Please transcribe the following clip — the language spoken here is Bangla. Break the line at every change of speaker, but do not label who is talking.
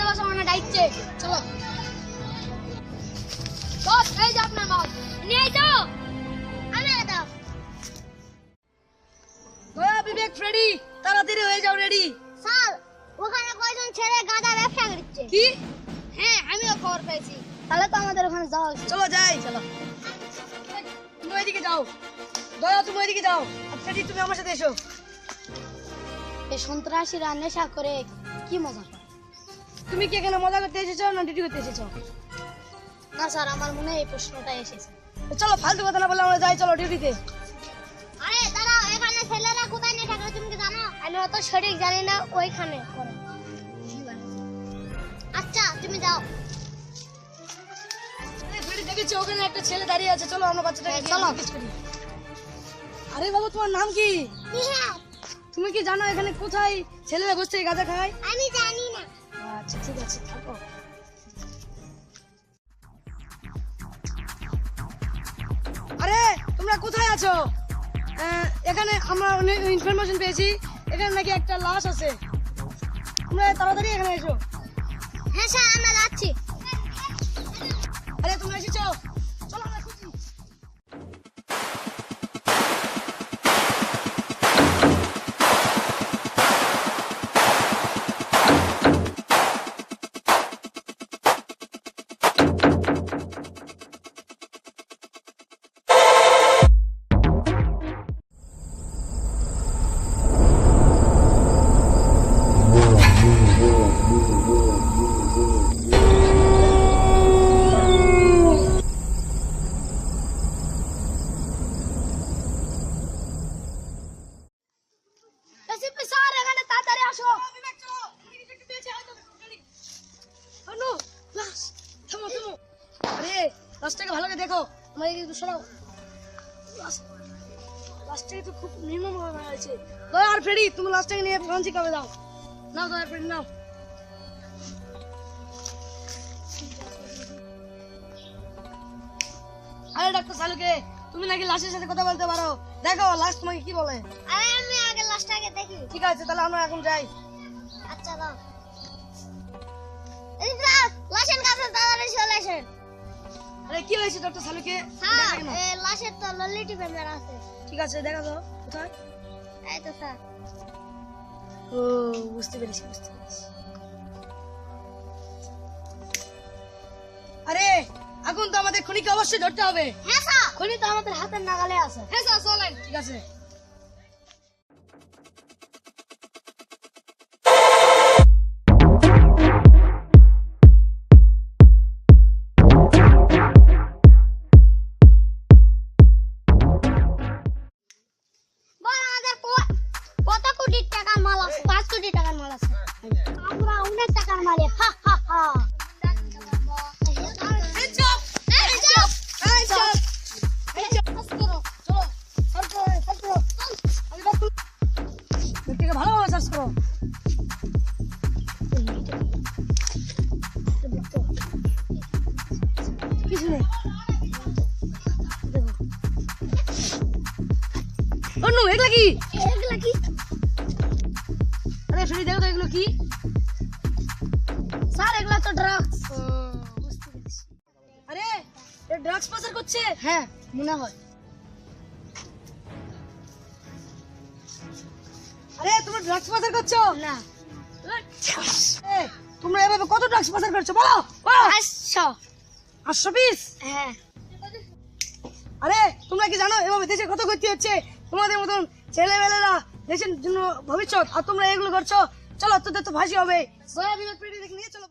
বসো মানে ডাইছে চলো বস এই যে আপনার মাল নিয়ে আইছো আমি দাও
দয়া বিবেক রেডি তাড়াতাড়ি হয়ে যাও রেডি
স্যার ওখানে কয়জন ছেলে গাঁজা ব্যবসা করছে
কি
হ্যাঁ আমিও খবর পেয়েছি তাহলে তো আমাদের ওখানে যাওয়া উচিত
চলো যাই চলো তুমি ওইদিকে যাও দয়া তুমি ওইদিকে যাও আর ফ্রেডি তুমি আমার সাথে এসো
এই সন্ত্রাসীরা নেশা করে কি মজা পায়
তুমি কি এখানে মজা করতে এসেছো না ডিউটি করতে এসেছো
না স্যার আমার মনে হয় এই প্রশ্নটা এসেছে
তো চলো ফালতু কথা না বলে আমরা যাই চলো ডিউটিতে
আরে দাঁড়াও এখানে ছেলেরা কোথায় নেশা করে তুমি কি জানো আমি অত সঠিক জানি না ওইখানে করে আচ্ছা তুমি যাও
আরে ফ্রেডি দেখেছো ওখানে একটা ছেলে দাঁড়িয়ে আছে চলো আমরা বাচ্চাটাকে
চলো।
জিজ্ঞেস করি আরে বাবু তোমার নাম কি
নিহার
তুমি কি জানো এখানে কোথায় ছেলেরা বসে থেকে গাঁজা খায়
আমি জানি না
আচ্ছা ঠিক আছে থাকো আরে তোমরা কোথায় আছো এখানে আমরা অনেক ইনফরমেশন পেয়েছি এখানে নাকি একটা লাশ আছে তোমরা তাড়াতাড়ি এখানে এসো
হ্যাঁ স্যার আমরা যাচ্ছি
আরে তোমরা এসেছো চলো আমরা খুঁজি
এসিপি স্যার এখানে তাড়াতাড়ি আসো
অনু লাশ থামো থামো আরে লাশটাকে ভালো করে দেখো আমার একটু সরাও লাশটাকে তো খুব নির্মম ভাবে মারা হয়েছে দয়া আর ফ্রেডি তুমি লাশটাকে নিয়ে ফরেনসিক হবে দাও নাও দয়া ফ্রেডি নাও আরে ডাক্তার সালুকে তুমি নাকি লাশের সাথে কথা বলতে পারো দেখো লাশ তোমাকে কি বলে
আরে আমি আগে লাশটাকে দেখি
ঠিক আছে তাহলে আমরা এখন যাই
আচ্ছা দাও এই স্যার লাশের কাছে তাড়াতাড়ি চলে আসেন
আরে কি হয়েছে ডক্টর সালুকে
স্যার এই লাশের তো ললিটি বেমার আছে
ঠিক আছে দেখা দাও কোথায়
এই তো স্যার
ও বুঝতে পেরেছি আরে এখন তো আমাদের খনিকে অবশ্যই ধরতে হবে
হ্যাঁ স্যার
খনি তো আমাদের হাতের নাগালে আছে
হ্যাঁ স্যার চলেন
ঠিক আছে
বল আমাদের কত কোটি টাকার মাল আছে 5 কোটি টাকার মাল আছে আমরা অনেক টাকার মাল হা হা হা
ভালোভাবে সার্চ করো কিছু নেই দেখো অনু এগুলা কি
এগুলা কি
আরে ফ্রেডি দেখো তো এগুলো কি
স্যার এগুলা তো ড্রাগস
বুঝতে পেরেছি আরে এ ড্রাগস পাচার করছে
হ্যাঁ মনে হয়
আরে তোমরা ড্রাগস পাচার করছো
না
এ, তোমরা এভাবে কত ড্রাগস পাচার করছো বলো বলো 800 পিস
হ্যাঁ
আরে তোমরা কি জানো এভাবে দেশে কত ক্ষতি হচ্ছে তোমাদের মতন ছেলেমেয়েরা দেশের জন্য ভবিষ্যৎ আর তোমরা এগুলো করছো চলো তোদের তো ফাঁসি হবে দয়া বিবেক পেটে নিয়ে চলো